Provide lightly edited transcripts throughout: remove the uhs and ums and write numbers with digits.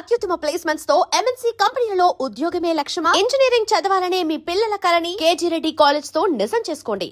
అత్యుత్తమ ప్లేస్మెంట్స్ తో ఎంఎన్సీ కంపెనీలలో ఉద్యోగమే లక్ష్యమా? ఇంజనీరింగ్ చదవాలనే మీ పిల్లల కలని కేజీ రెడ్డి కాలేజ్ తో నిజం చేసుకోండి.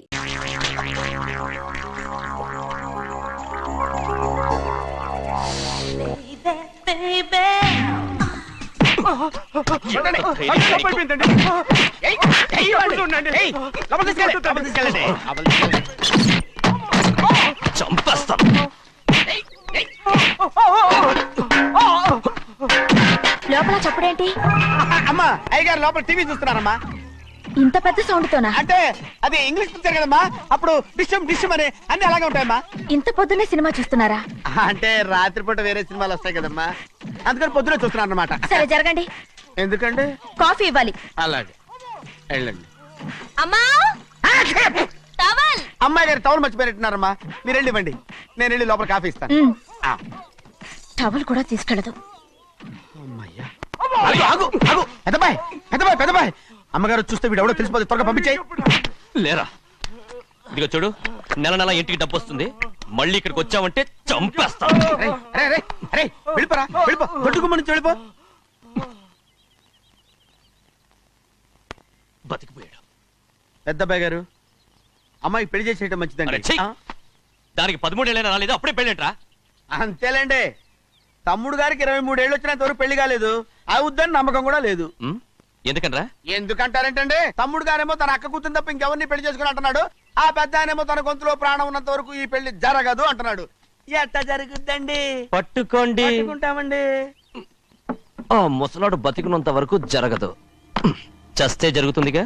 లోపల చప్పుడేంటి? అమ్మా అయ్యగారు లోపల టీవీ చూస్తున్నారమ్మా. ఇంత పెద్ద సౌండ్ తోనా? అంటే అది ఇంగ్లీష్ పిక్చర్ కదమ్మా, అప్పుడు డిషమ్ డిషమ్ అని అన్ని అలాగే ఉంటాయమ్మా. ఇంత పొద్దున్నే సినిమా చూస్తున్నారా? అంటే రాత్రిపూట వేరే సినిమాలు వస్తాయి కదమ్మా, అందుకని పొద్దునే చూస్తున్నాను అనమాట. సరే జరగండి. ఎందుకంటే కాఫీ ఇవ్వాలి. అలాగే వెళ్ళండి. అమ్మా టవల్. అమ్మాయి గారు టవల్ మర్చిపోయినట్టున్నారమ్మా, మీరు వెళ్ళి ఇవ్వండి, నేను వెళ్ళి లోపల కాఫీ ఇస్తాను. టవల్ కూడా తీసుకెళ్ళదు. పెద్దబాయ్ పెద్దబాయ్ పెద్దబాయ్, అమ్మగారు చూస్తే వీడు ఎవడో తెలిసిపోతే త్వరగా పంపించాయి. లేరా, ఇదిగో చూడు, నెల నెల ఇంటికి డబ్బు వస్తుంది, మళ్ళీ ఇక్కడికి వచ్చావంటే చంపేస్తా. వెళ్ళిపోరా, వెళ్ళిపో, దొడ్డుకుమ్మ నుంచి వెళ్ళిపో. బతికిపోయాడు. పెద్దబాయ్ గారు, అమ్మాయి పెళ్లి చేసేయటం మంచిదండి. దానికి 13 ఏళ్ళైనా రాలేదు, అప్పుడే పెళ్ళేంట్రా? అంతేలేండి, తమ్ముడు గారికి 23 ఏళ్ళు వచ్చినంత వరకు పెళ్లి కాలేదు, అవుద్దని నమ్మకం కూడా లేదు. ఎందుకనరా? ఎందుకంటారేంటండి, తమ్ముడు గారేమో తన అక్క కూతురు తప్ప ఇంకెవరిని పెళ్లి చేసుకుని అంటున్నాడు, ఆ పెద్ద ఆయనేమో తన గొంతులో ప్రాణం ఉన్నంత వరకు ఈ పెళ్లి జరగదు అంటున్నాడు. ఎట్ట జరుగుద్దండి? పట్టుకోండి. పట్టుకుంటామండి. ఆ ముసలాడు బతికినంత వరకు జరగదు, చస్తే జరుగుతుందిగా.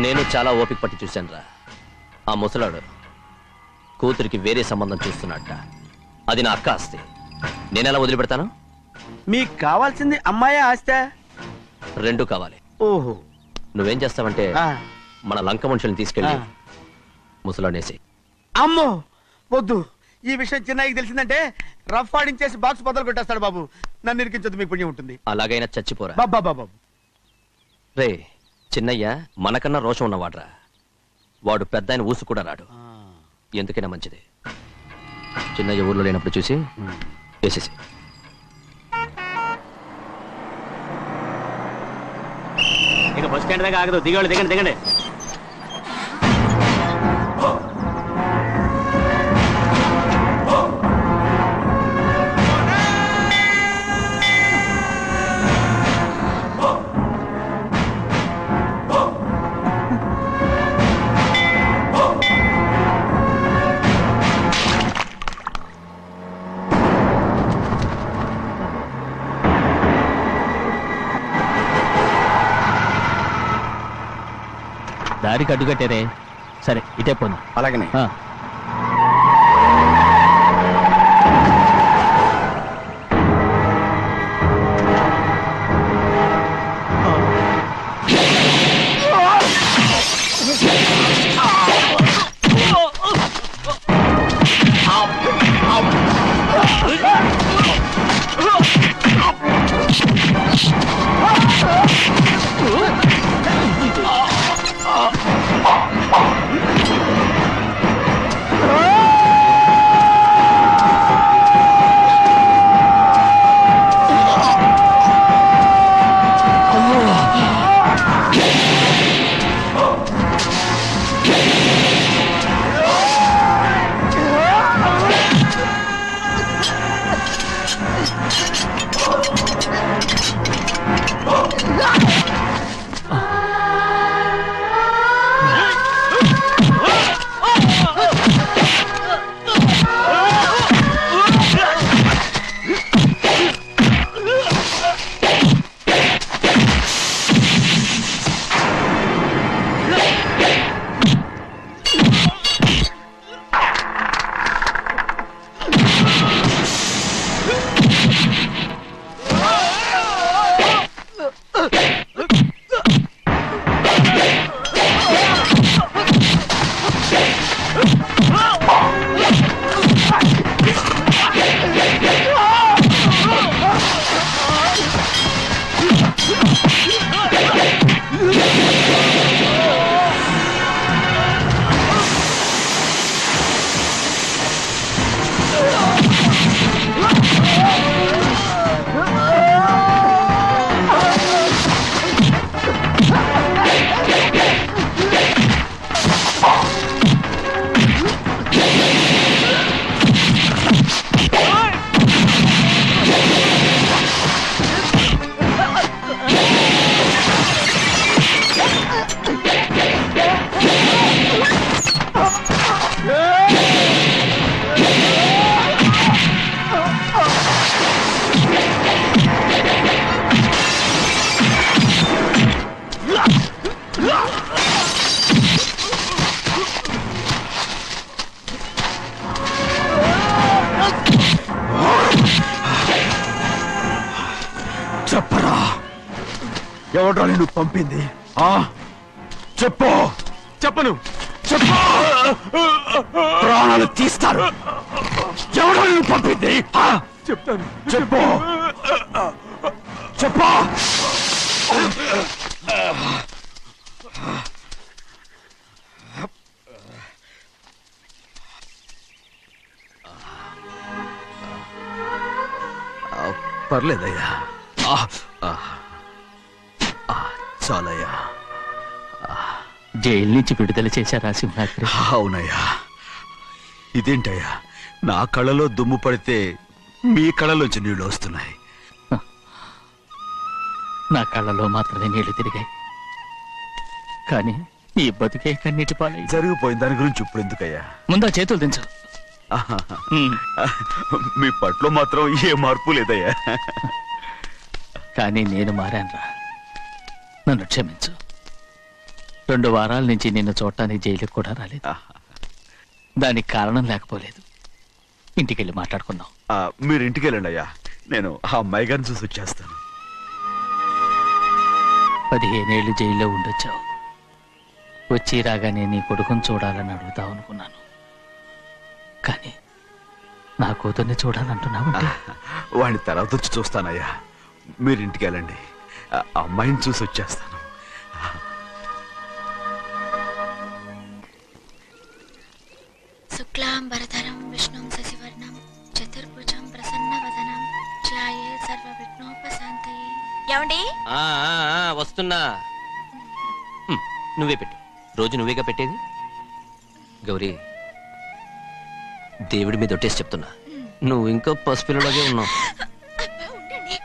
నేను చాలా ఓపిక పట్టి చూశానురా. ఆ ముసలాడు కూతురికి వేరే సంబంధం చూస్తున్నట్ట. అది నా అక్క ఆస్తి, నేనెలా వదిలిపెడతాను? మీకు కావాల్సింది అమ్మాయి ఆస్తి? రెండు కావాలి. ఓహో, నువ్వేం చేస్తావంటే మన లంక మనుషుల్ని తీసుకెళ్ళి ముసలాడేసి. అమ్మో వద్దు, ఈ విషయం చిన్నయ్యకి తెలిసిందంటే రఫ్ ఆడించేసి బాక్స్ బదులు కొట్టేస్తాడు బాబు. నన్ను ఇరికించొద్దు, మీకు పుణ్యం ఉంటుంది. అలాగైనా చచ్చిపోరా బాబా. రే చిన్నయ్య మనకన్నా రోషం ఉన్నవాడ్రా, వాడు పెద్ద ఆయన ఊసు కూడా రాడు. ఎందుకైనా మంచిది, చిన్నయ్య ఊర్లో లేనప్పుడు చూసి వేసేసి. ఇక బస్ స్టాండ్ దాకా ఆగదు, దిగండి దిగండి దిగండి. దారికి అడ్డుకట్టారే, సరే ఇటే పోను. అలాగనే. ఎవడ్రా నువ్వు పంపింది? చెప్పు. చెప్పను. చెప్పు. ప్రాణాలు తీస్తారు. ఎవడ్రా నువ్వు పంపింది? చెప్తాను. చెప్పు. చెప్పు. పర్లేదయ్యా. చాలయ్యా. జైలు నుంచి విడుదల చేశారా సింహాద్రి? అవునయ్యా. ఇదేంటయ్యా, నా కళ్ళలో దుమ్ము పడితే మీ కళ్ళలోంచి నీళ్లు వస్తున్నాయి. నా కళ్ళలో మాత్రమే నీళ్లు తిరిగాయి, కానీ నీ బతుకే కన్నీటి పాలై. జరిగిపోయిన దాని గురించి ఇప్పుడు ఎందుకయ్యా? ముందా చేతులు దించు. మీ పట్లో మాత్రం ఏ మార్పు లేదయ్యా. కానీ నేను మారానురా, నన్ను క్షమించు. 2 వారాల నుంచి నిన్ను చూడటానికి జైలుకి కూడా రాలేదు. దానికి కారణం లేకపోలేదు. ఇంటికెళ్ళి మాట్లాడుకుందాం. మీరు ఇంటికి వెళ్ళండి అయ్యా, నేను ఆ అమ్మాయి గారిని చూసి వచ్చేస్తాను. 15 ఏళ్ళు జైల్లో ఉండొచ్చావు. వచ్చి రాగానే నీ కొడుకుని చూడాలని అడుగుతావు అనుకున్నాను, కానీ నా కూతుర్ని చూడాలంటున్నావు. వాడిని తర్వాత వచ్చి చూస్తానయ్యా. మీరు ఇంటికి వెళ్ళండి, ఆ అమ్మాయిని చూసి వచ్చేస్తాను. శుక్లాంబరధరం విష్ణుం శశివర్ణం చతుర్భుజం ప్రసన్నవదనం ధ్యాయే సర్వవిఘ్నోపశాంతయే. ఏమండి? వస్తున్నా. నువ్వే పెట్టు. రోజు నువ్వేగా పెట్టేది. గౌరీ, దేవుడి మీద ఒట్టేసి చెప్తున్నా, నువ్వు ఇంకా పసిపిల్లలాగే ఉన్నావు. అబ్బా, ఉండండి.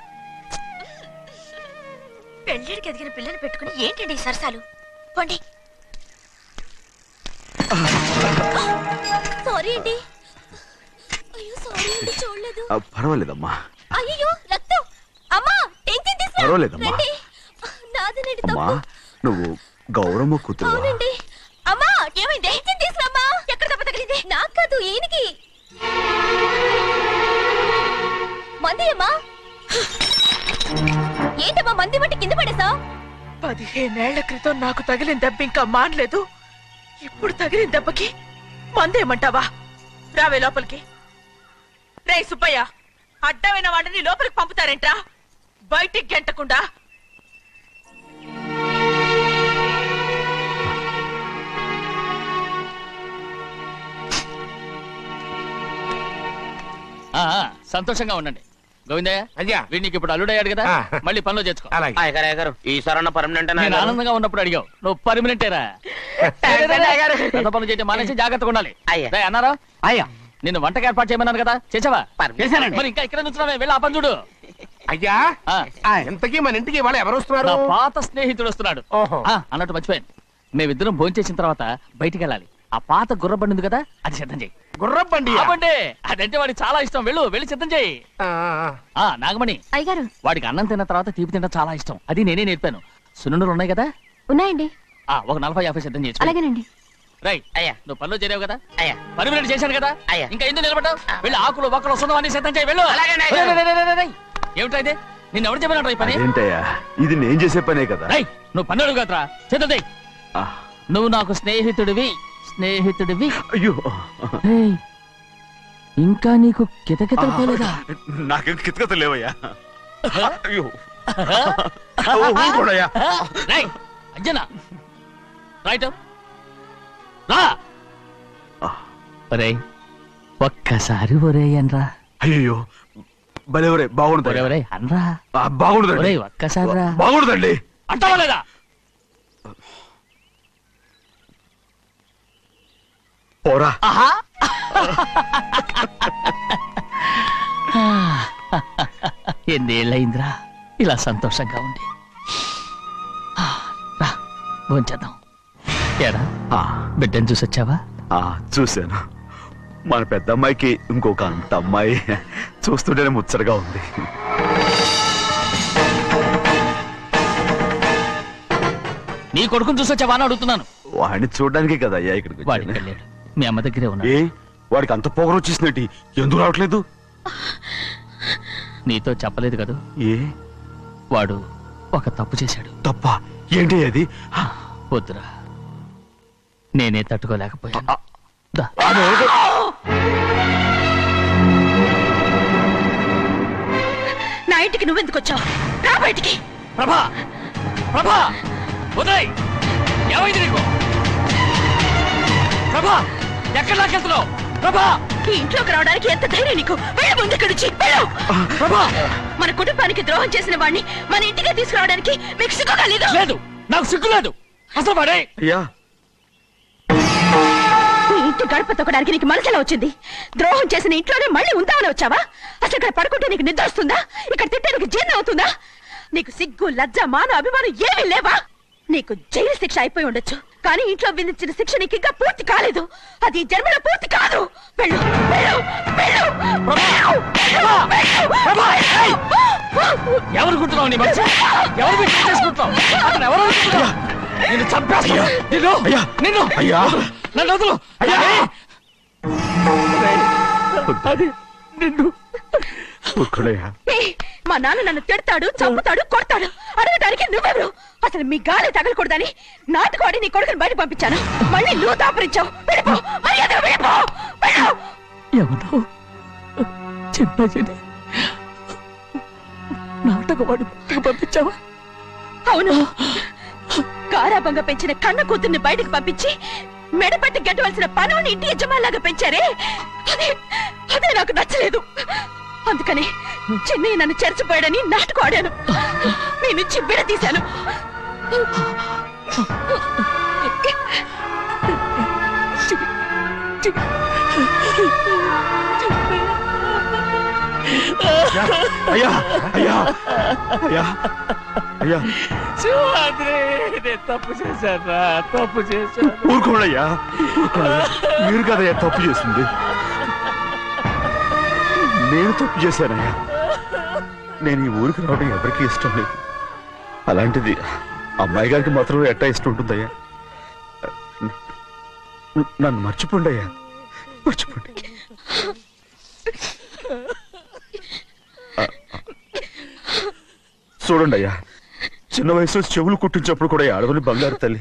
పెళ్ళిడికి ఎదిగిన పిల్లని పెట్టుకుని ఏంటండి ఈ సరసాలు? పోండి. సారీ అండి. అయ్యో సారీ అండి, చూడలేదు. పర్వాలేదమ్మా. అయ్యో రక్తం. అమ్మా, టెన్షన్ తీసుకురా. పర్వాలేదమ్మా. రండి. నాదనండి అమ్మా, తప్పు. నువ్వు గౌరమ్మ కూతురు. అవునండి. అమ్మా, ఏమైంది? టెన్షన్ తీసుకురామ్మా. ఎక్కడ దెబ్బ తగిలింది? నాకు కాదు, ఈయనకి. మంది అమ్మా. ఏంటమ్మా మంది బట్టి కింద పడేసా? 15 ఏళ్ల క్రితం నాకు తగిలిన దెబ్బ ఇంకా మానలేదు. ఇప్పుడు తగిలిన దెబ్బకి మందేమంటావా? రావే లోపలికి. రే సుబ్బయ్య, అడ్డమైన వాడిని లోపలికి పంపుతారేంట్రా? బయటికి గెంటకుండా. సంతోషంగా ఉండండి. గోవిందయ్య, అయ్యా, వీడికి ఇప్పుడు అల్లుడయ్యాడు కదా, మళ్ళీ పనిలో చేర్చుకో. ఈసారన్న పర్మనెంట్ నేను ఆనందంగా ఉన్నప్పుడు అడిగావు, నువ్వు పర్మనెంటేరా. పెద్ద పనులు చేయడం మానేసి జాగ్రత్తగా ఉండాలి. రేయ్, అన్నారా? అయ్యా, నిన్ను వంటకి ఏర్పాటు చేయమన్నాను కదా, చేసావా? చేశానండి. మరి ఇంకా ఇక్కడ నుంచున్నావే, వెళ్ళి ఆ పని చూడు. అయ్యా, ఇంతకీ మన ఇంటికి వాళ్ళు ఎవరు వస్తున్నారు? నా పాత స్నేహితుడు వస్తున్నాడు. ఓహో. అన్నట్టు మర్చిపోయాను, మేమిద్దరం భోంచేసిన తర్వాత బయటికి వెళ్ళాలి. ఆ పాత గుర్రబండి ఉంది కదా, అది సిద్ధం చేయి. గుర్రబండి. బండి అదంటే వాడికి చాలా ఇష్టం. వెళ్ళి సిద్ధం చేయి. నాగమణి, అయ్యగారు వాడికి అన్నం తిన్న తర్వాత తీపి తినడం చాలా ఇష్టం. అది నేనే నేర్పాను. సున్నుండలు ఉన్నాయి కదా, ఉన్నాయండి. ఒక 40-50 సిద్ధం చేయొచ్చు. అలాగేనండి. రైట్. అయ్యా, నువ్వు పనిలో చేరావు కదా, అయ్యా, పర్మినెంట్ చేశాను కదా, అయ్యా. ఇంకా ఎందుకు నిలబడ్డావు? వెళ్ళి ఆకులు బొక్కలు సున్నం అన్ని సిద్ధం చేయి. వెళ్ళు. అలాగేనండి. ఏమిటా ఇది? నిన్ను ఎవరు చెప్పినట్టు ఈ పని? ఏంటయ్యా, ఇది నేను చేసే పనే కదా. రేయ్, నువ్వు పన్నుడు కదరా, సిద్ధం చేయి. నువ్వు నాకు స్నేహితుడివి. అయ్యో, రేయ్, ఇంకా నీకు కితకితలు పోలేదా? నాకేం కితకత లేవయ్యా. అయ్యో, ఊరుకోడయ్యా. రేయ్, అంజనా, రైట్ రా. ఒరేయ్, ఒక్కసారి ఒరే అనరా. అయ్యో, భలేవరే, బాగుండదు. ఒరే అనరా. బాగుండదండి. ఒరేయ్, ఒక్కసారి రా. బాగుండదండి. అంటావా లేదా? పోరా. ఎన్నేళ్ళయిందిరా ఇలా సంతోషంగా ఉండి. రా, భోంచేద్దాం. ఏడా, బిడ్డను చూసొచ్చావా? చూశాను. మన పెద్ద అమ్మాయికి ఇంకొక అంత అమ్మాయి చూస్తుంటేనే ముచ్చటగా ఉంది. నీ కొడుకుని చూసొచ్చావా అని అడుగుతున్నాను. వాడిని చూడడానికి కదా అయ్యా ఇక్కడికి వాడికి వచ్చాను. వెళ్ళాడు, మీ అమ్మ దగ్గరే ఉన్నాడు. ఏ, వాడికి అంత పొగరు వచ్చేసినట్టు ఎందుకు రావట్లేదు? నీతో చెప్పలేదు కదా, ఏ, వాడు ఒక తప్పు చేశాడు. తప్ప ఏంటి అది? వద్దురా, నేనే తట్టుకోలేకపోయాను. దా. నా ఇంటికి నువ్వెందుకు వచ్చావు? రా బయటికి. ప్రభా, ప్రభా, ఉదయ్, ఏమైంది నీకు? ప్రభా, ఎక్కడ లాకెళ్తున్నావు? ప్రభా, ఈ ఇంట్లోకి రావడానికి ఎంత ధైర్యం నీకు? వెళ్ళు ముందు ఇక్కడి నుంచి, వెళ్ళు. ప్రభా, మన కుటుంబానికి ద్రోహం చేసిన వాడిని మన ఇంటికి తీసుకురావడానికి మీకు సిగ్గుగా లేదు? లేదు, నాకు సిగ్గు లేదు. అసలు వాడే అయ్యా, ఈ ఇంటి గడప తొక్కడానికి నీకు మనసులో వచ్చింది. ద్రోహం చేసిన ఇంట్లోనే మళ్ళీ ఉందామని వచ్చావా? అసలు ఇక్కడ పడుకుంటే నీకు నిద్ర వస్తుందా? ఇక్కడ తింటే నీకు జీర్ణం అవుతుందా? నీకు సిగ్గు, లజ్జ, మాన, అభిమానం ఏమీ లేవా? నీకు జైలు శిక్ష అయిపోయి ఉండొచ్చు, కానీ ఇంట్లో విధించిన శిక్ష నీకు ఇంకా పూర్తి కాలేదు. అది ఈ జన్మలో పూర్తి కాదు. వెళ్ళు, వెళ్ళు, వెళ్ళు, వెళ్ళు, వెళ్ళు, వెళ్ళు. ఎవరు కుంటున్నావు? నీ మంచి ఎవరు మీరు చేసుకుంటున్నావు? అతను ఎవరు అనుకుంటున్నావు? నిన్ను చంపేస్తా. నిన్ను నిన్ను అయ్యా, నన్ను వదులు. అయ్యా, అది నిన్ను. ఒక్కడయ్యా. ఏయ్, మా నాన్న నన్ను తిడతాడు, చంపుతాడు, కొడతాడు. అడగడానికి నువ్వెవరు? అసలు మీ గాలి తగలకూడదని నాటుకోడి నీ కొడుకుని బయట పంపించాను. మళ్ళీ నువ్వు దాపరించావు. వెళ్ళిపో, మర్యాదగా వెళ్ళిపో, వెళ్ళు. ఎవరో చిన్నజని నాటకవాడు పంపించావా? అవును, గారాబంగా పెంచిన కన్న కూతుర్ని బయటకు పంపించి మెడపట్టి గెట్టవలసిన పనుని ఇంటి యజమానిలాగా పెంచారే, అదే నాకు నచ్చలేదు. అందుకని చెన్నయ్య నన్ను చెరచిపోయాడని నాటకం ఆడాను. మీ నుంచి విడదీశాను. అయ్యా, అయ్యా, అయ్యా, అయ్యా, నేను తప్పు చేశాను, తప్పు చేశాను. ఊరుకోడయ్యా, మీరు కదయ్యా తప్పు చేసింది. నేను తప్పు చేశానయ్యా. నేను ఈ ఊరికి రావడం ఎవరికీ ఇష్టం లేదు. అలాంటిది అమ్మాయి గారికి మాత్రం ఎట్టా ఇష్టం ఉంటుందయ్యా. నన్ను మర్చిపోండి అయ్యా, మర్చిపోండి. చూడండి అయ్యా, చిన్న వయసులో చెవులు కుట్టించినప్పుడు కూడా అడవుని బంగారు తల్లి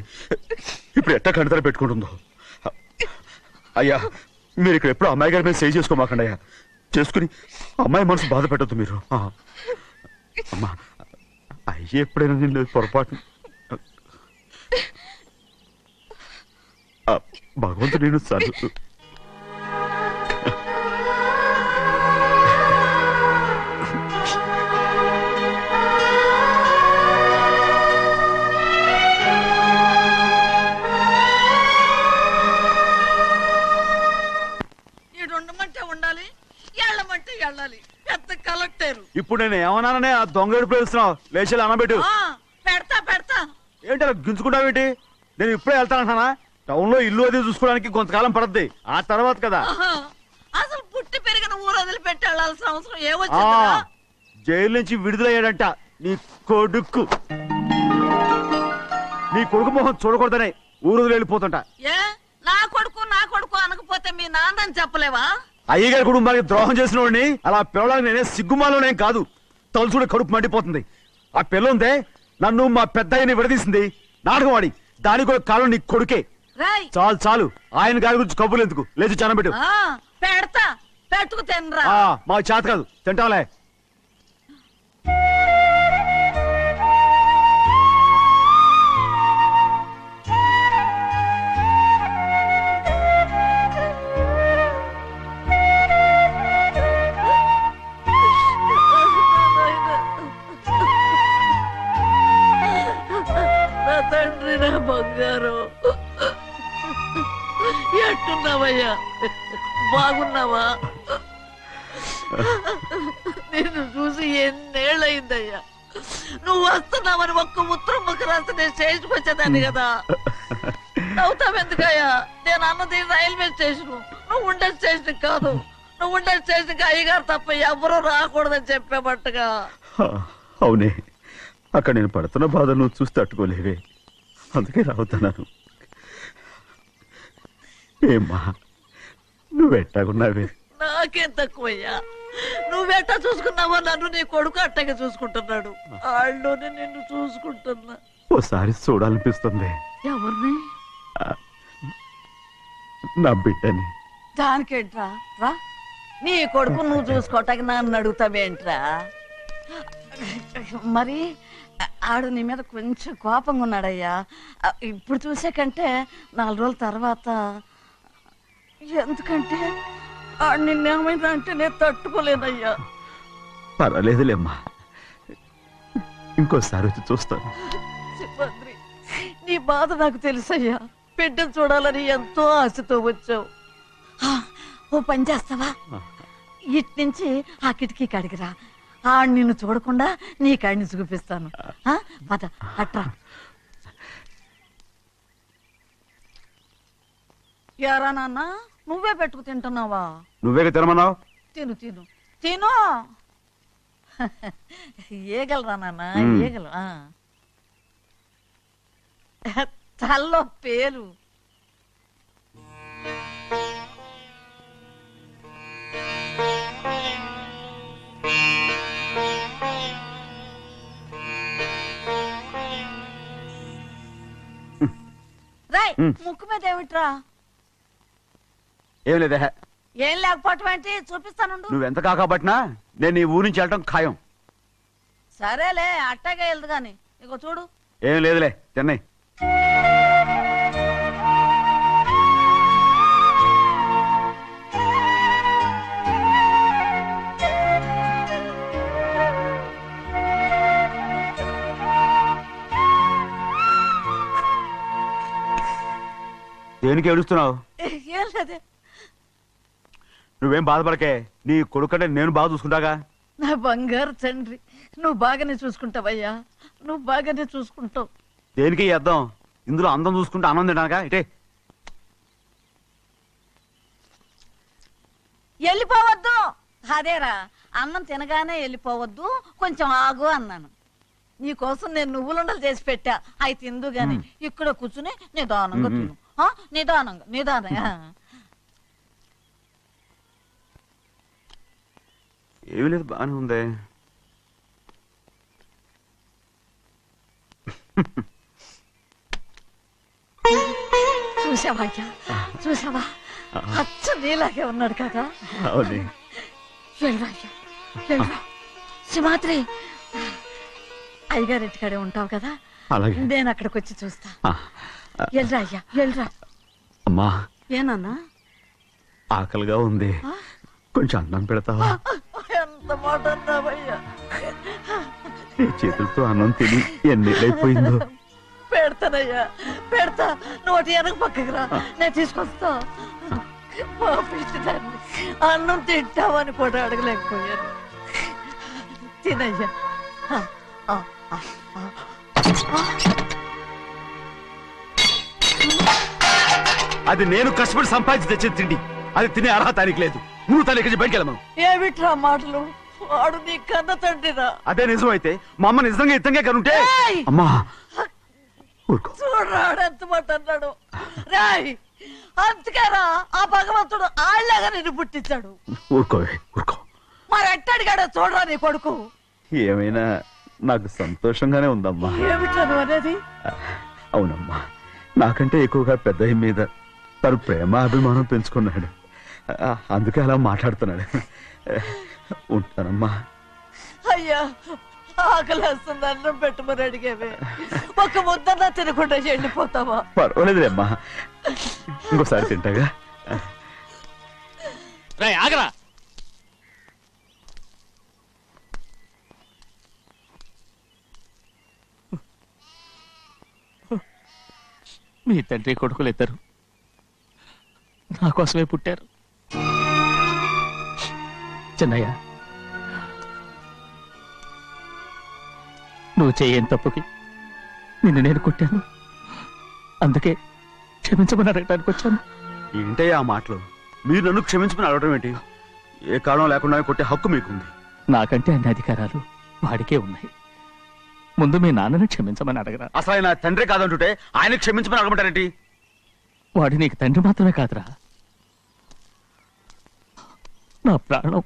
ఇప్పుడు ఎట్టా కంటతల పెట్టుకుంటుందో. అయ్యా, మీరు ఇక్కడ ఎప్పుడు అమ్మాయి గారి మీద సేవ్ చేసుకోమాకండి అయ్యా. చేసుకుని అమ్మాయి మనసు బాధ పెట్టద్దు మీరు. అమ్మా, అయ్యే ఎప్పుడైనా నిన్ను పొరపాటు భగవంతుడు నేను సర్దు. ఉండాలి, ఎళ్ళమంటే వెళ్ళాలి. పెద్ద కలెక్టర్. ఇప్పుడు నేను ఏమన్నాననే ఆ దొంగ ఎడుపు వేస్తున్నావు? లేచి అనబెట్టు. పెడతా పెడతా. ఏంటి అలా గించుకుంటావేంటి? నేను ఇప్పుడే వెళ్తానంటానా? టౌన్ లో ఇల్లు అది చూసుకోవడానికి కొంతకాలం పడద్ది, ఆ తర్వాత కదా. అసలు పుట్టి పెరిగిన ఊరు వదిలిపెట్టి వెళ్ళాల్సిన అవసరం ఏమొచ్చింది? జైలు నుంచి విడుదలయ్యాడంట నీ కొడుకు. నీ కొడుకు మొహం చూడకూడదనే ఊరు వదిలి వెళ్ళిపోతుంటా. ఏ నా కొడుకు నా కొడుకు అనకపోతే మీ నాన్నని చెప్పలేవా? అయ్యగారి కుటుంబానికి ద్రోహం చేసిన వాడిని అలా పిల్లడానికి నేనే సిగ్గుమాలోనేం కాదు. తలుచుకుంటే కడుపు మండిపోతుంది. ఆ పిల్లందే నన్ను మా పెద్దయ్యని విడదీసింది. నాటకం వాడి దానికి కూడా కాలం నీ కొడుకే. చాలు చాలు, ఆయన గారి గురించి కబుర్లు ఎందుకు? లేచి చనబెట్టు. పెడతా, పెట్టుకు తినరా. మా చేత కాదు, తింటాంలే. తండ్రి, నా బంగారు, ఎట్టున్నావయ్యా? బాగున్నావా? నిన్ను చూసి ఎన్నేళ్ళయిందయ్యా. నువ్వు వస్తున్నావని ఒక్క ఉత్తరం ముఖ రాసి నేను స్టేషన్కి వచ్చేదాన్ని కదా. నవ్వుతావెందుకయ్యా? నేను అన్నది రైల్వే స్టేషన్, నువ్వు ఉండే స్టేషన్ కాదు. నువ్వు ఉండే స్టేషన్కి అయ్యగారు తప్ప ఎవరూ రాకూడదని చెప్పేమట్టుగా. అవునే, అక్కడ నేను పడుతున్న బాధ నువ్వు చూసి తట్టుకోలేవే, అందుకే రావుతున్నాను. ఏమ్మా, నువ్వు ఎట్టాగున్నావే? నాకేం తక్కువయ్యా, నువ్వెట్టా చూసుకున్నావో నన్ను నీ కొడుకు అట్టగా చూసుకుంటున్నాడు. వాళ్ళలోనే నిన్ను చూసుకుంటున్నా. ఓసారి చూడాలనిపిస్తుంది ఎవరిని? నా బిడ్డని. దానికేంట్రా? రా, నీ కొడుకు నువ్వు చూసుకోవటానికి నన్ను అడుగుతావేంట్రా? మరి ఆడు నీ మీద కొంచెం కోపంగా ఉన్నాడయ్యా. ఇప్పుడు చూసే కంటే 4 రోజుల తర్వాత. ఎందుకంటే ఆడు నిన్నేమైనా అంటే నేను తట్టుకోలేనయ్యా. పర్వాలేదులేమ్మా, ఇంకోసారి వచ్చి చూస్తాను. సింహాద్రి, నీ బాధ నాకు తెలుసయ్యా. బిడ్డను చూడాలని ఎంతో ఆశతో వచ్చావు. ఓ పని చేస్తావా? ఇటు నుంచి ఆ కిటికీ కాడికిరా. ఆడు నిన్ను చూడకుండా నీ కాడిని చూపిస్తాను. పద అట్రా. యారా నాన్న, నువ్వే పెట్టుకు తింటున్నావా? నువ్వే తినమన్నావు. తిను తిను తిను. ఏగలరా నాన్న, ఏగలు. తల్లో పేరు. రాయ్, ముక్కు మీద ఏమిట్రా? ఏం లేదే. ఏం లేకపోవటం ఏంటి? చూపిస్తాను. నువ్వెంత కాకబట్టినా నేను ఈ ఊరి నుంచి వెళ్ళటం ఖాయం. సరేలే, అట్టాగే వెళ్దు గాని. ఇగో చూడు. ఏం లేదులే, తిన్నాయి. దేనికి ఏడుస్తున్నావు? ఏం లేదే. నువ్వేం బాధపడకే, నీ కొడుకంటే నేను బాగా చూసుకుంటాగా. నా బంగారు తండ్రి, నువ్వు బాగానే చూసుకుంటావయ్యా. నువ్వు బాగానే చూసుకుంటావు. దేనికి అర్థం? ఇందులో అందం చూసుకుంటే ఆనందం తినగా ఇటే. వెళ్ళిపోవద్దు. అదేరా, అన్నం తినగానే వెళ్ళిపోవద్దు, కొంచెం ఆగు అన్నాను. నీకోసం నేను నువ్వులుండలు చేసి పెట్టా. అవి తిందు గాని ఇక్కడ కూర్చుని నిదానంగా తిను. నిదానంగా నిదానంగా. ఏమీ లేదు, బాగానే ఉంది. చూసావా అయ్యా, చూసావా? అచ్చ నీలాగే ఉన్నాడు కదా. అవునే. వెళ్ళరా అయ్యా, వెళ్ళరా. సింహాద్రి, అయ్యగారింటికాడే ఉంటావు కదా. అలాగే. నేను అక్కడికి వచ్చి చూస్తా. వెళ్ళరా అయ్యా, వెళ్ళరా. అమ్మా, ఏనన్నా? ఆకలిగా ఉంది, కొంచెం అన్నం పెడతావా? ఎంత మాట అన్నావయ్యా. నీ చేతులతో అన్నం తిని ఎన్నేళ్ళైపోయిందో. పెడతానయ్యా, పెడతా. నోటి వెనక పక్కకి రా, నేను తీసుకొస్తా. పాపించడాన్ని అన్నం తింటావని కూడా అడగలేకపోయాను. తినయ్యా. అది నేను కష్టపడి సంపాదించి తెచ్చే తిండి. అది తినే అర్హత ఆయనకి లేదు. నువ్వు తన ఇక్కడి బయటికి వెళ్ళమను. ఏమిట్రా మాటలు? వాడు నీ కన్న తండ్రిరా. అదే నిజం అయితే మా అమ్మ నిజంగా ఇద్దంగా కనుంటే. అమ్మా ఊరుకో. చూడరాడు ఎంత మాట అన్నాడు. రాయ్, అందుకేరా ఆ భగవంతుడు ఆళ్ళగా నిన్ను పుట్టించాడు. ఊరుకోవే, ఊరుకో. మరి ఎట్టడిగాడో చూడరా నీ కొడుకు. ఏమైనా నాకు సంతోషంగానే ఉందమ్మా. ఏమిట్రా నువ్వు అనేది? అవునమ్మా, నాకంటే ఎక్కువగా పెద్ద మీద తను ప్రేమ అభిమానం పెంచుకున్నాడు. అందుకే అలా మాట్లాడుతున్నాడు. ఉంటానమ్మా. అయ్యా, ఆకలేస్తుంది, అన్నం పెట్టమని అడిగేవే. ఒక ముద్దన్నా తినకుండా వెళ్ళిపోతావా? పర్వాలేదులేమ్మా, ఇంకోసారి తింటాగా. రేయ్, ఆగరా. మీ తండ్రి కొడుకులు ఇద్దరు నా కోసమే పుట్టారు. చిన్నయ్య, నువ్వు చేయని తప్పుకి నిన్ను నేను కొట్టాను. అందుకే క్షమించమని అడగడానికి వచ్చాను. ఏంటయ్యా ఆ మాటలు? మీరు నన్ను క్షమించమని అడగడం ఏంటి? ఏ కారణం లేకుండా కొట్టే హక్కు మీకుంది. నాకంటే అన్ని అధికారాలు వాడికే ఉన్నాయి. ముందు మీ నాన్నని క్షమించమని అడగరా. అసలు ఆయన తండ్రి కాదంటుంటే ఆయన క్షమించమని అడగమంటారేంటి? వాడు నీకు తండ్రి మాత్రమే కాదురా, నా ప్రాణం.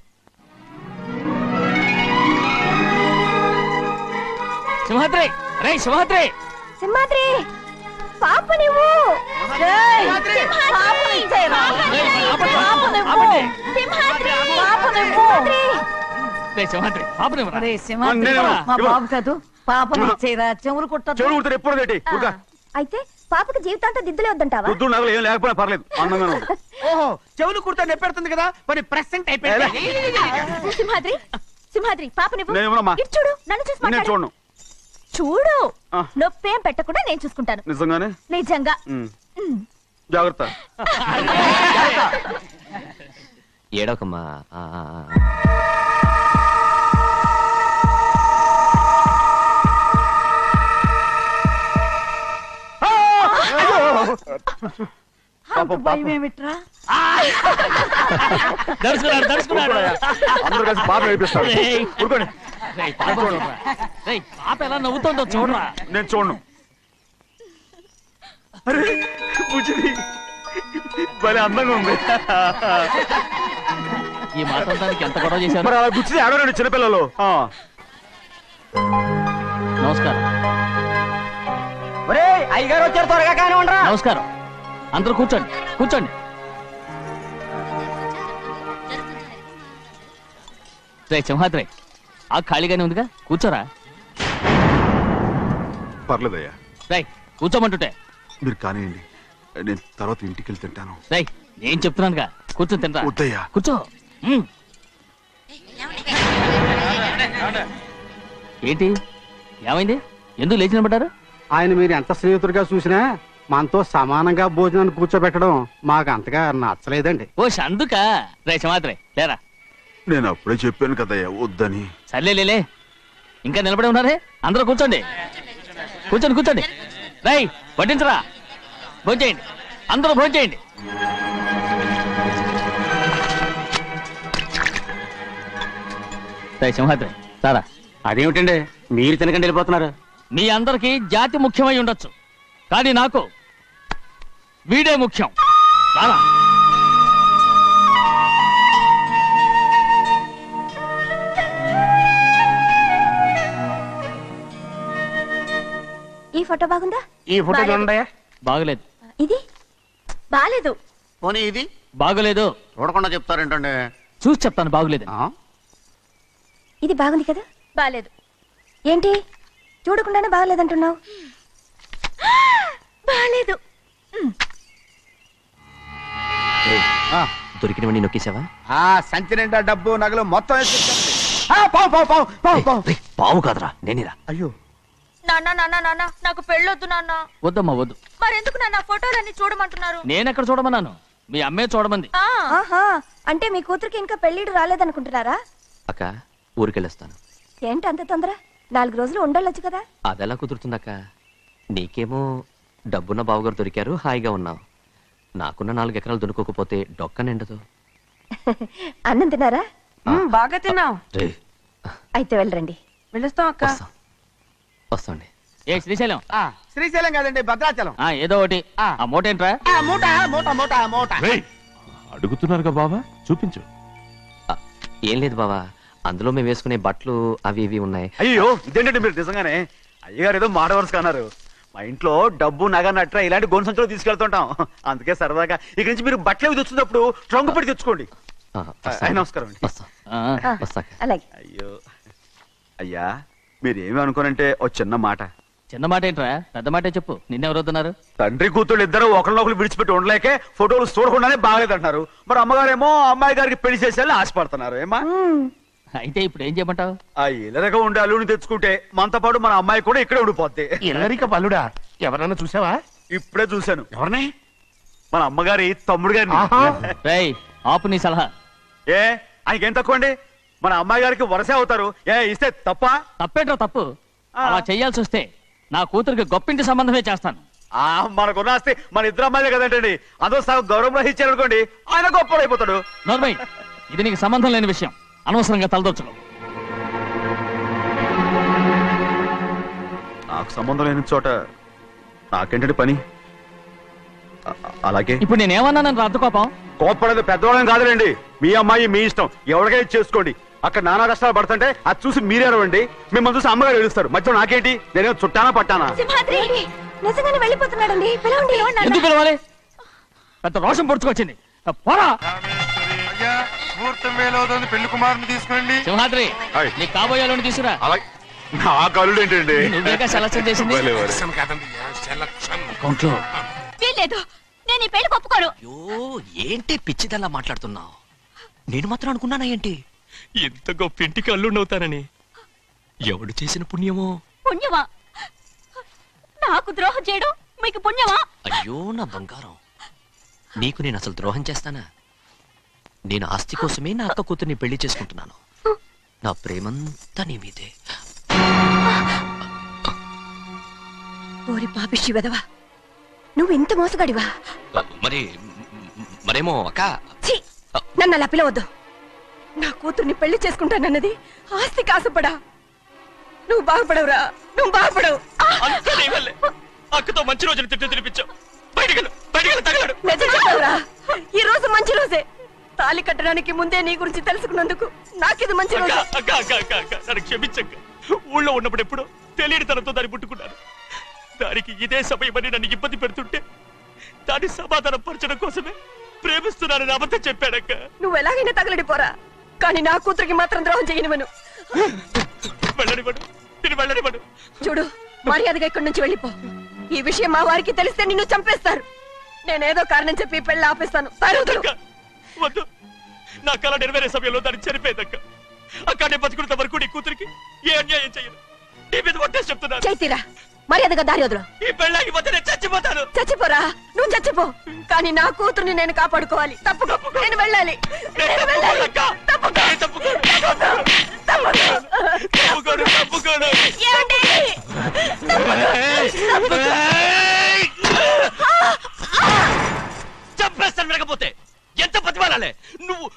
సింహాద్రి రే సింహాద్రి సింహాద్రి పాప నువ్వు సింహాద్రి! రే సింహాద్రి పాపనివ్వరా? మా బాబు కాదు పాపని చెవులు చెవులు కుడతారు ఎప్పుడు ఏంటి అయితే పాపకి జీవితాంతం దిద్దులే వద్దంటావా పొద్దున్న నగలు ఏం లేకపోయినా పర్లేదు అందంగా ఉంది. ఓహో చెవులు కుర్తా నెప్పెడుతుంది కదా మరి ప్రెసెంట్ అయిపోయింది. సింహాద్రి సింహాద్రి పాప నువ్వు నేనేమోనమ్మా? ఇటు చూడు నన్ను చూసి నేను మాట్లాడు. చూడను. చూడు ఆ. నొప్పేం పెట్టకుండా నేను చూసుకుంటాను నిజంగానే నిజంగా జాగ్రత్త. ఏడవకమ్మా. పాపం, పాపం. దడుచుకున్నాడు అందరూ కలిసి పాప నడిపిస్తారు. రేయ్. ఊరుకోండి. రేయ్, పాప చూడరా. రేయ్, పాప ఎలా నవ్వుతుందో చూడరా. నేను చూడను. అరే బుజ్జిది భలే అందంగా ఉంది. ఈ మాట్లాడడానికి ఎంత గొడవ చేశారు. మరి అలా బుచ్చిది ఆడవారండి చిన్నపిల్లలు. నమస్కారం అయ్యగారు వచ్చారు త్వరగా కానీ ఉండరా. నమస్కారం అందరూ కూర్చోండి కూర్చోండి. రే సింహాద్రి ఆ ఖాళీగానే ఉందిగా కూర్చోరా. పర్లేదయ్యా, రై కూర్చోమంటుంటే. మీరు కానివ్వండి, నేను తర్వాత ఇంటికి వెళ్ళి తింటాను. రై నేను చెప్తున్నానుగా కూర్చొని తింటా. వద్దయ్యా. కూర్చో. ఏంటి ఏమైంది ఎందుకు లేచి నిలబడ్డారు. ఆయన మీరు ఎంత స్నేహితుడిగా చూసినా మనతో సమానంగా భోజనాన్ని కూర్చోబెట్టడం మాకు అంతగా నచ్చలేదండి. ఓ అందుకా. రే సింహాద్రి లేరా. నేను అప్పుడే చెప్పాను కదయ్యా వద్దని. సర్లేలే ఇంకా నిలబడి ఉన్నారే అందరూ కూర్చోండి కూర్చోండి కూర్చోండి. రై వడ్డించరా భోంచేయండి అందరూ భోంచేయండి. రై సింహాద్రి సారా. అదేమిటండి మీరు తినకండి వెళ్ళిపోతున్నారు. మీ అందరికీ జాతి ముఖ్యమై ఉండొచ్చు కానీ నాకు వీడే ముఖ్యం. సారా ఈ ఫోటో బాగుందా ఈ ఫోటో చూడండి. బాగలేదు ఇది బాలేదు పోనీ ఇది బాగలేదు చూడకుండా చెప్తారేంటండి. చూసి చెప్తాను బాగలేదు. ఇది బాగుంది కదా బాలేదు ఏంటి చూడకుండానే బాగలేదంటున్నావు. బాలేదు దొరికినవన్నీ నొక్కేసావా. సంచి నిండా డబ్బు నగలు మొత్తం వేసుకొచ్చానండి. పావు పావు పావు పావు పావు. రేయ్, పావు కాదురా నేనేరా. అయ్యో నాన్న నాన్న నాన్న నాకు పెళ్ళొద్దు నాన్న. వద్దమ్మా వద్దు. మరెందుకు నాన్న ఫోటోలన్నీ చూడమంటున్నారు. నేనెక్కడ చూడమన్నాను మీ అమ్మే చూడమంది. ఆహా అంటే మీ కూతురికి ఇంకా పెళ్ళిడు రాలేదనుకుంటున్నారా. అక్క ఊరికెళ్ళొస్తాను. ఏంటి అంత తొందర 4 రోజులు ఉండొచ్చు కదా. అదెలా కుదురుతుందక్క. నీకేమో డబ్బున్న బావగారు దొరికారు హాయిగా ఉన్నావు. నాకున్న 4 ఎకరాలు దొరకకపోతే డొక్క నిండదు. అన్నం తిన్నారా బాగా తిన్నావు. రేయ్, అయితే వెళ్ళరండి. వెళ్ళొస్తాం అక్క. వస్తాండి. ఏ శ్రీశైలం శ్రీశైలం కాదండి భద్రాచలం. ఏదో ఒకటి. ఆ మూట ఏంట్రా. మూట మూట మూట మూట. అడుగుతున్నారుగా బాబా చూపించు. ఏం లేదు బావా, అందులో మేము వేసుకునే బట్టలు అవి ఇవి ఉన్నాయి. అయ్యో ఇదేంటండి మీరు నిజంగానే అయ్యగారు ఏదో మాడవర్స్ కన్నారు. మా ఇంట్లో డబ్బు నగ నట్ర ఇలాంటి గోను సంచులు తీసుకెళ్తుంటాం. అందుకే సరదాగా ఇక్కడి నుంచి మీరు బట్టలు అవి తెచ్చుకున్నప్పుడు ట్రంకు పెట్టి తెచ్చుకోండి. వస్తాం. నమస్కారం అండి. వస్తాక. అలాగే అయ్యో అయ్యా మీరేమి అనుకోనంటే ఓ చిన్న మాట. చిన్న మాట ఏంట్రా పెద్ద మాటే చెప్పు. నిన్నెవరు వద్దన్నారు. తండ్రి కూతుళ్ళు ఇద్దరు ఒకరినొకరు విడిచిపెట్టి ఉండలేకే ఫోటోలు చూడకుండానే బాగలేదంటున్నారు. మరి అమ్మగారేమో అమ్మాయి గారికి పెళ్లి చేసేయాలని ఆశపడుతున్నారు. ఏమా అయితే ఇప్పుడు ఏం చేయమంటావు. ఆ ఇల్లరగా ఉండే అల్లుని తెచ్చుకుంటే మనతో పాటు మన అమ్మాయి కూడా ఇక్కడే ఉండిపోద్ది. ఇల్లరిక పల్లుడా ఎవరన్నా చూసావా. ఇప్పుడే చూశాను. ఎవరిని. మన అమ్మగారి తమ్ముడు గారిని. రేయ్ ఆపు నీ సలహా. ఏ ఆయనకేం తక్కువ అండి. మన అమ్మాయి గారికి వరసే అవుతారు. ఏ ఇస్తే తప్ప. తప్పేంట్రా తప్పు. అలా చెయ్యాల్సి వస్తే నా కూతురికి గొప్పింటి సంబంధమే చేస్తాను. మనకున్న ఆస్తి మన ఇద్దరు అమ్మాయిలే కదంటండి. అదో సగం గౌరవం ఇచ్చారు అనుకోండి ఆయన గొప్పడు అయిపోతాడు. నోర్మై ఇది నీకు సంబంధం లేని విషయం. అనవసరంగా తలదొచ్చుకో. నాకు సంబంధం లేని చోట నాకేంటండి పని. అలాగే ఇప్పుడు నేనేమన్నానని రద్దు కోపం. కోప్పడేది పెద్దవాళ్ళని కాదులేండి. మీ అమ్మాయి మీ ఇష్టం ఎవరికైనా చేసుకోండి. అక్కడ నానా కష్టాలు పడుతుంటే అది చూసి మీరే అరవండి, మిమ్మల్ని చూసి అమ్మగారు ఏడుస్తారు. మధ్యలో నాకేంటి? నేనేమో చుట్టానా పట్టానా? సింహాద్రి నిజంగానే వెళ్ళిపోతున్నాడండి. పిలవండి. ఎందుకు పిలవాలి? అంత రోషం పొడుచుకొచ్చింది. పోరా ముహూర్తం వేలవుతుంది, పెళ్లి కుమారుని తీసుకోండి. సింహాద్రి, ఆయ్. నీ కాబోయేలోని తీసుకురా. అలాగే నా కలుడు ఏంటండి? నువ్వేగా సెలక్షన్ చేసింది. భలే వారు. అకౌంట్లో వీల్లేదు, నేను ఈ పెళ్లి ఒప్పుకోను. అయ్యో ఏంటి పిచ్చిదల్లా మాట్లాడుతున్నావు? నేను మాత్రం అనుకున్నానా ఏంటి ఎంత గొప్ప ఇంటికి అల్లుండవుతానని? ఎవడు చేసిన పుణ్యమో? పుణ్యమా? నాకు ద్రోహం చేయడం మీకు పుణ్యమా? అయ్యో నా బంగారం, నీకు నేను అసలు ద్రోహం చేస్తానా? నేను ఆస్తి కోసమే నా అక్క కూతుర్ని పెళ్లి చేసుకుంటున్నాను. నా ప్రేమంతా నీ మీదే. ఓరి పాపిష్టి వెదవా, నువ్వు ఇంత మోసగాడివా? మరేమో అక్క. ఛీ, నన్ను అలా పిలవద్దు. నా కూతుర్ని పెళ్లి చేసుకుంటానన్నది ఆస్తి కాసపడా. నువ్వు బాగుపడవురా, నువ్వు బాగుపడవు. అంతా నీ వల్లే. అక్కతో మంచి రోజులు తిట్టు తినిపించావు. బయటికి తగలడు. నిజం చెప్పవురా, ఈ రోజు మంచి రోజే. తాళి కట్టడానికి ముందే నీ గురించి తెలుసుకున్నందుకు నాకిది మంచి రోజు. నన్ను క్షమించక్క. ఊళ్ళో ఉన్నప్పుడు ఎప్పుడు తెలియని తనతో దాన్ని పుట్టుకున్నాను. దానికి ఇదే సమయమని నన్ను ఇబ్బంది పెడుతుంటే దాన్ని సమాధానం పరచడం కోసమే ప్రేమిస్తున్నానని అబద్ధం చెప్పాడక్క. నువ్వు ఎలాగైనా తగలడిపోరా, కానీ నా కూతురికి మాత్రం ద్రోహం చేయనివను. వెళ్ళనివ్వడు, నేను వెళ్ళనివ్వడు. చూడు, మర్యాదగా ఇక్కడి నుంచి వెళ్ళిపో. ఈ విషయం మా వారికి తెలిస్తే నిన్ను చంపేస్తారు. నేనేదో కారణం చెప్పి పెళ్లి ఆపేస్తాను. అక్క, వద్దు. నా కళ నెరవేరే సమయంలో దాన్ని చనిపోయిందక్క. అక్క నేను బతుకున్నంత వరకు నీ కూతురికి ఏ అన్యాయం చేయను. నీ మీద ఒట్టేసి చెప్తున్నాను. చైతీరా, మర్యాదగా దారి వదులు. ఈ పెళ్ళాకి పోతే నేను చచ్చిపోతాను. చచ్చిపోరా, నువ్వు చచ్చిపో, కానీ నా కూతుర్ని నేను కాపాడుకోవాలి. తప్పుకో, నేను వెళ్ళాలి. నేను వెళ్ళాలి. తప్పుకో. తప్పుకోను. ఏమండి? చంపేస్తాను. వినకపోతే ఎంత బతిమాలాలే నువ్వు?